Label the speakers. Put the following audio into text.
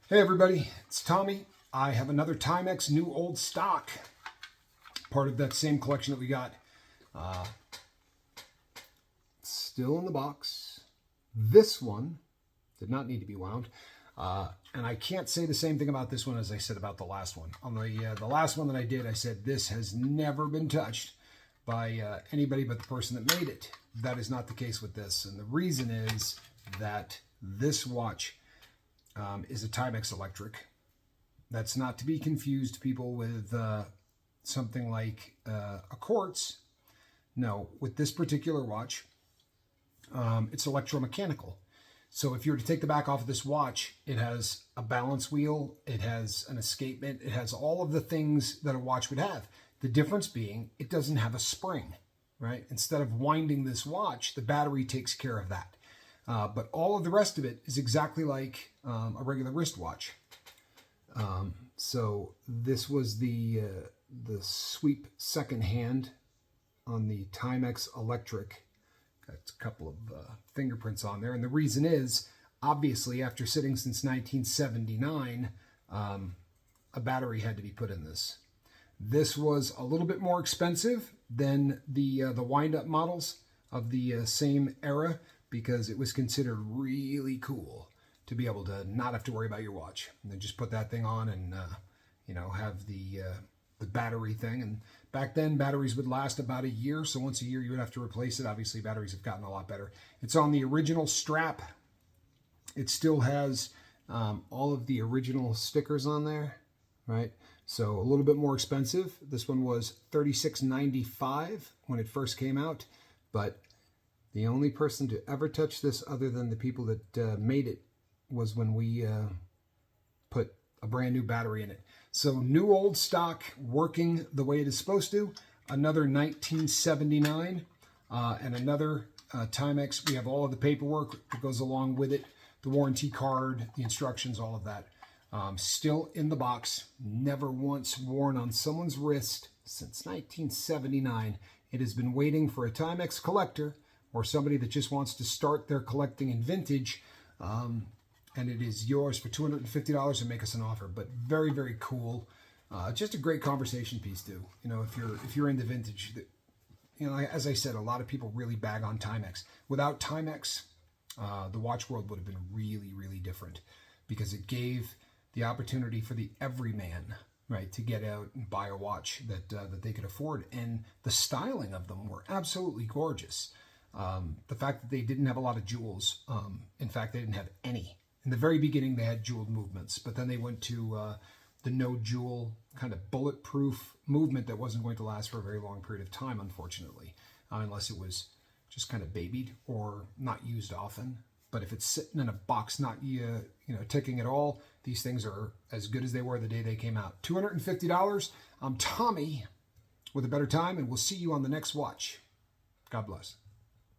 Speaker 1: Hey everybody, it's Tommy. I have another Timex new old stock. Part of that same collection that we got. Still in the box. This one did not need to be wound. And I can't say the same thing about this one as I said about the last one. On the last one that I did, I said this has never been touched by anybody but the person that made it. That is not the case with this. And the reason is that this watch is a Timex Electric. That's not to be confused, people, with something like a quartz. No, with this particular watch, it's electromechanical. So if you were to take the back off of this watch, it has a balance wheel, it has an escapement, it has all of the things that a watch would have. The difference being, it doesn't have a spring, right? Instead of winding this watch, the battery takes care of that. But all of the rest of it is exactly like a regular wristwatch. So this was the sweep second hand on the Timex Electric. Got a couple of fingerprints on there. And the reason is, obviously, after sitting since 1979, a battery had to be put in this. This was a little bit more expensive than the wind-up models of the same era, because it was considered really cool to be able to not have to worry about your watch. And then just put that thing on and, have the battery thing. And back then, batteries would last about a year. So once a year, you would have to replace it. Obviously, batteries have gotten a lot better. It's on the original strap. It still has all of the original stickers on there, right? So a little bit more expensive. This one was $36.95 when it first came out, but the only person to ever touch this other than the people that made it was when we put a brand new battery in it. So new old stock working the way it is supposed to. Another 1979 and another Timex. We have all of the paperwork that goes along with it, the warranty card, the instructions, all of that. Still in the box, never once worn on someone's wrist since 1979. It has been waiting for a Timex collector or somebody that just wants to start their collecting in vintage, and it is yours for $250 and make us an offer. But very, very cool. Just a great conversation piece too. If you're into vintage, as I said, a lot of people really bag on Timex. Without Timex, the watch world would have been really, really different, because it gave the opportunity for the everyman, right, to get out and buy a watch that they could afford, and the styling of them were absolutely gorgeous. The fact that they didn't have a lot of jewels, in fact, they didn't have any. In the very beginning, they had jeweled movements, but then they went to the no jewel kind of bulletproof movement that wasn't going to last for a very long period of time, unfortunately, unless it was just kind of babied or not used often. But if it's sitting in a box, not ticking at all, these things are as good as they were the day they came out. $250. I'm Tommy with a better time, and we'll see you on the next watch. God bless.